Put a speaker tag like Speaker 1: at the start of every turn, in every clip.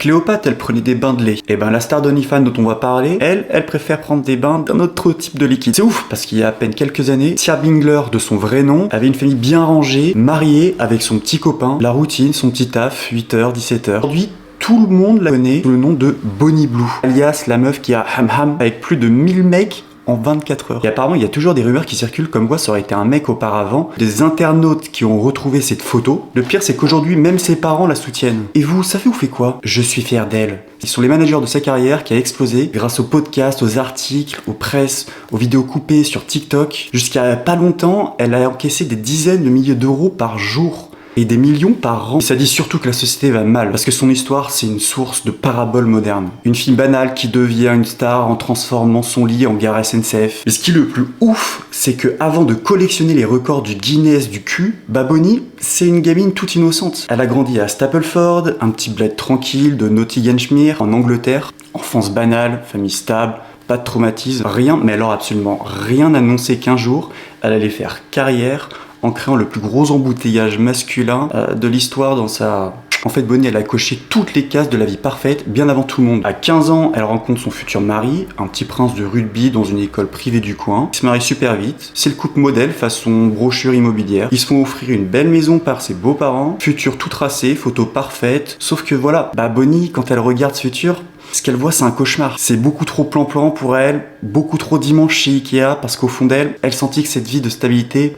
Speaker 1: Cléopâtre, elle prenait des bains de lait. Et ben la star d'OnlyFans dont on va parler, elle préfère prendre des bains d'un autre type de liquide. C'est ouf, parce qu'il y a à peine quelques années, Tia Bingler, de son vrai nom, avait une famille bien rangée, mariée avec son petit copain, la routine, son petit taf, 8h, 17h. Aujourd'hui, tout le monde la connaît sous le nom de Bonnie Blue, alias la meuf qui a ham ham avec plus de 1000 mecs en 24 heures. Et apparemment, il y a toujours des rumeurs qui circulent comme quoi ça aurait été un mec auparavant. Des internautes qui ont retrouvé cette photo. Le pire, c'est qu'aujourd'hui, même ses parents la soutiennent. Et vous, ça fait ou fait quoi? Je suis fier d'elle. Ils sont les managers de sa carrière qui a explosé grâce aux podcasts, aux articles, aux presses, aux vidéos coupées sur TikTok. Jusqu'à pas longtemps, elle a encaissé des dizaines de milliers d'euros par jour. Et des millions par an. Et ça dit surtout que la société va mal, parce que son histoire, c'est une source de paraboles modernes. Une fille banale qui devient une star en transformant son lit en gare SNCF. Mais ce qui est le plus ouf, c'est que avant de collectionner les records du Guinness du cul, Bonnie, c'est une gamine toute innocente. Elle a grandi à Stapleford, un petit bled tranquille de Nottinghamshire, en Angleterre. Enfance banale, famille stable, pas de traumatisme, rien, mais alors absolument rien n'annonçait qu'un jour, elle allait faire carrière en créant le plus gros embouteillage masculin de l'histoire dans sa... En fait, Bonnie, elle a coché toutes les cases de la vie parfaite bien avant tout le monde. À 15 ans, elle rencontre son futur mari, un petit prince de rugby dans une école privée du coin. Ils se marient super vite. C'est le couple modèle façon brochure immobilière. Ils se font offrir une belle maison par ses beaux-parents. Futur tout tracé, photo parfaite. Sauf que voilà, Bonnie, quand elle regarde ce futur, ce qu'elle voit, c'est un cauchemar. C'est beaucoup trop plan-plan pour elle, beaucoup trop dimanche chez Ikea, parce qu'au fond d'elle, elle sentit que cette vie de stabilité...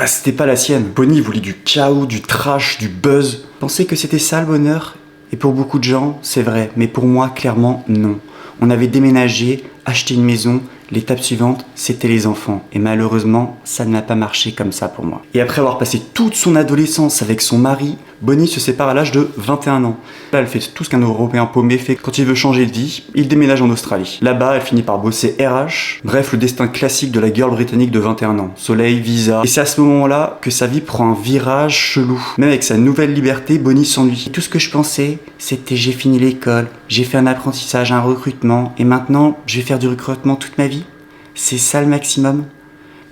Speaker 1: c'était pas la sienne. Bonnie voulait du chaos, du trash, du buzz. Pensait que c'était ça le bonheur. Et pour beaucoup de gens, c'est vrai. Mais pour moi, clairement, non. On avait déménagé, acheté une maison. L'étape suivante, c'était les enfants. Et malheureusement, ça n'a pas marché comme ça pour moi. Et après avoir passé toute son adolescence avec son mari, Bonnie se sépare à l'âge de 21 ans. Là, elle fait tout ce qu'un Européen paumé fait quand il veut changer de vie. Il déménage en Australie. Là-bas, elle finit par bosser RH. Bref, le destin classique de la girl britannique de 21 ans. Soleil, visa. Et c'est à ce moment-là que sa vie prend un virage chelou. Même avec sa nouvelle liberté, Bonnie s'ennuie. Tout ce que je pensais, c'était j'ai fini l'école, j'ai fait un apprentissage, un recrutement, et maintenant, je vais faire du recrutement toute ma vie. C'est ça le maximum?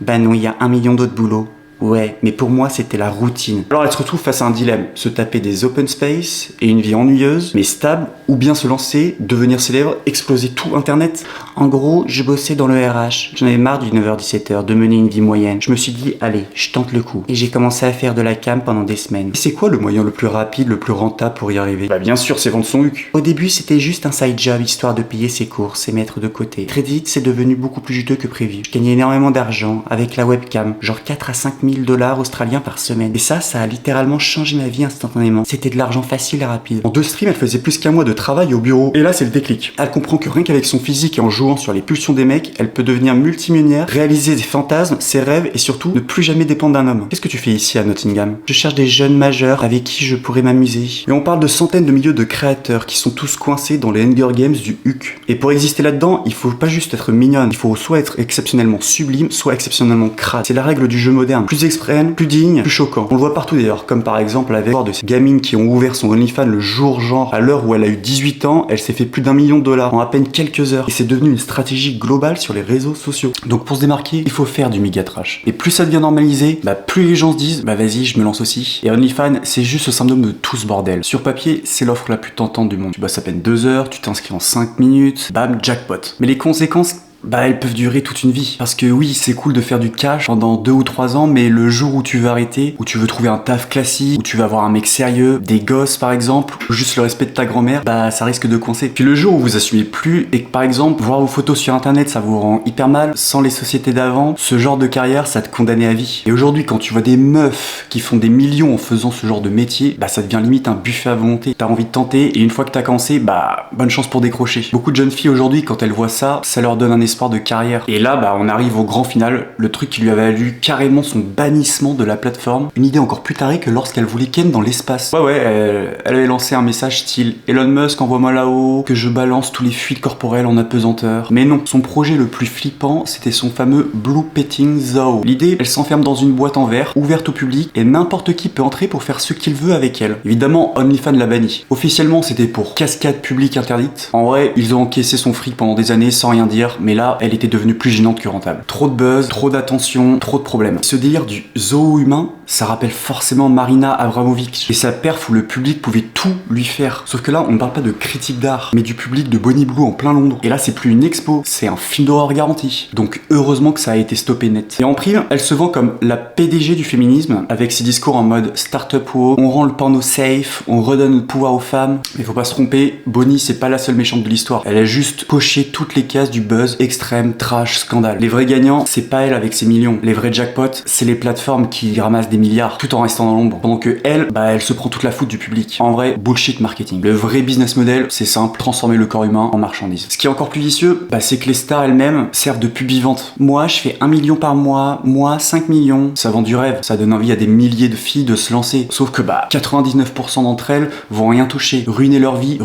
Speaker 1: Non, il y a 1 million d'autres boulots. Ouais, mais pour moi, c'était la routine. Alors elle se retrouve face à un dilemme. Se taper des open space et une vie ennuyeuse, mais stable, ou bien se lancer, devenir célèbre, exploser tout Internet. En gros, je bossais dans le RH. J'en avais marre du 9h-17h, de mener une vie moyenne. Je me suis dit, allez, je tente le coup. Et j'ai commencé à faire de la cam pendant des semaines. Et c'est quoi le moyen le plus rapide, le plus rentable pour y arriver? Bien sûr, c'est vendre son huc. Au début, c'était juste un side job, histoire de payer ses courses et mettre de côté. Très vite, c'est devenu beaucoup plus juteux que prévu. Je gagnais énormément d'argent avec la webcam, genre 4 à 5 000 $ australiens par semaine. Et ça a littéralement changé ma vie instantanément. C'était de l'argent facile et rapide. En 2 streams, elle faisait plus qu'un mois de travail au bureau. Et là, c'est le déclic. Elle comprend que rien qu'avec son physique et en jouant sur les pulsions des mecs, elle peut devenir multimillionnaire, réaliser des fantasmes, ses rêves et surtout ne plus jamais dépendre d'un homme. Qu'est-ce que tu fais ici à Nottingham? Je cherche des jeunes majeurs avec qui je pourrais m'amuser. Et on parle de centaines de milliers de créateurs qui sont tous coincés dans les Hunger Games du HUC. Et pour exister là-dedans, il faut pas juste être mignonne. Il faut soit être exceptionnellement sublime, soit exceptionnellement crade. C'est la règle du jeu moderne. Plus extrême, plus digne, plus choquant. On le voit partout d'ailleurs, comme par exemple avec de ces gamines qui ont ouvert son OnlyFans le jour genre à l'heure où elle a eu 18 ans, elle s'est fait plus d'1 million $ en à peine quelques heures. Et c'est devenu une stratégie globale sur les réseaux sociaux. Donc pour se démarquer, il faut faire du méga trash. Et plus ça devient normalisé, plus les gens se disent vas-y, je me lance aussi. Et OnlyFans, c'est juste le symptôme de tout ce bordel. Sur papier, c'est l'offre la plus tentante du monde. Tu bosses à peine 2 heures, tu t'inscris en 5 minutes, bam, jackpot. Mais les conséquences, elles peuvent durer toute une vie. Parce que oui, c'est cool de faire du cash pendant 2 ou 3 ans, mais le jour où tu veux arrêter, où tu veux trouver un taf classique, où tu vas avoir un mec sérieux, des gosses par exemple, ou juste le respect de ta grand-mère, ça risque de coincer. Puis le jour où vous assumez plus et que par exemple, voir vos photos sur internet, ça vous rend hyper mal, sans les sociétés d'avant, ce genre de carrière, ça te condamnait à vie. Et aujourd'hui, quand tu vois des meufs qui font des millions en faisant ce genre de métier, ça devient limite un buffet à volonté. T'as envie de tenter, et une fois que t'as commencé, bonne chance pour décrocher. Beaucoup de jeunes filles aujourd'hui, quand elles voient ça, ça leur donne un espoir de carrière. Et là, on arrive au grand final, le truc qui lui avait valu carrément son bannissement de la plateforme. Une idée encore plus tarée que lorsqu'elle voulait ken dans l'espace. Elle avait lancé un message style Elon Musk, envoie-moi là-haut, que je balance tous les fluides corporels en apesanteur. Mais non, son projet le plus flippant, c'était son fameux Blue Petting Zoo. L'idée, elle s'enferme dans une boîte en verre, ouverte au public, et n'importe qui peut entrer pour faire ce qu'il veut avec elle. Évidemment, OnlyFans l'a banni. Officiellement, c'était pour cascade publique interdite. En vrai, ils ont encaissé son fric pendant des années sans rien dire, mais là, là, elle était devenue plus gênante que rentable. Trop de buzz, trop d'attention, trop de problèmes. Ce délire du zoo humain, ça rappelle forcément Marina Abramovic et sa perf où le public pouvait tout lui faire. Sauf que là, on ne parle pas de critique d'art, mais du public de Bonnie Blue en plein Londres. Et là, c'est plus une expo, c'est un film d'horreur garanti. Donc heureusement que ça a été stoppé net. Et en prime, elle se vend comme la PDG du féminisme, avec ses discours en mode start-up wow, on rend le porno safe, on redonne le pouvoir aux femmes. Mais faut pas se tromper, Bonnie c'est pas la seule méchante de l'histoire. Elle a juste coché toutes les cases du buzz extrême, trash, scandale. Les vrais gagnants, c'est pas elle avec ses millions. Les vrais jackpots, c'est les plateformes qui ramassent des milliards tout en restant dans l'ombre. Pendant que elle, elle se prend toute la faute du public. En vrai, bullshit marketing. Le vrai business model, c'est simple, transformer le corps humain en marchandise. Ce qui est encore plus vicieux, c'est que les stars elles-mêmes servent de pub vivante. Moi, je fais 1 million par mois, moi 5 millions. Ça vend du rêve, ça donne envie à des milliers de filles de se lancer. Sauf que 99% d'entre elles vont rien toucher, ruiner leur vie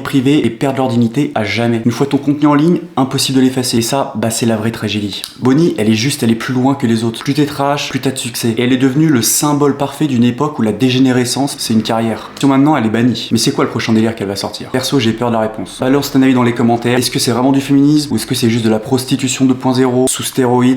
Speaker 1: privée et perdre leur dignité à jamais. Une fois ton contenu en ligne, impossible de l'effacer. Et ça, c'est la vraie tragédie. Bonnie, elle est plus loin que les autres. Plus t'es trash, plus t'as de succès. Et elle est devenue le symbole parfait d'une époque où la dégénérescence, c'est une carrière. Maintenant, elle est bannie. Mais c'est quoi le prochain délire qu'elle va sortir? Perso, j'ai peur de la réponse. Alors, c'est ton avis dans les commentaires. Est-ce que c'est vraiment du féminisme ou est-ce que c'est juste de la prostitution 2.0 sous stéroïdes?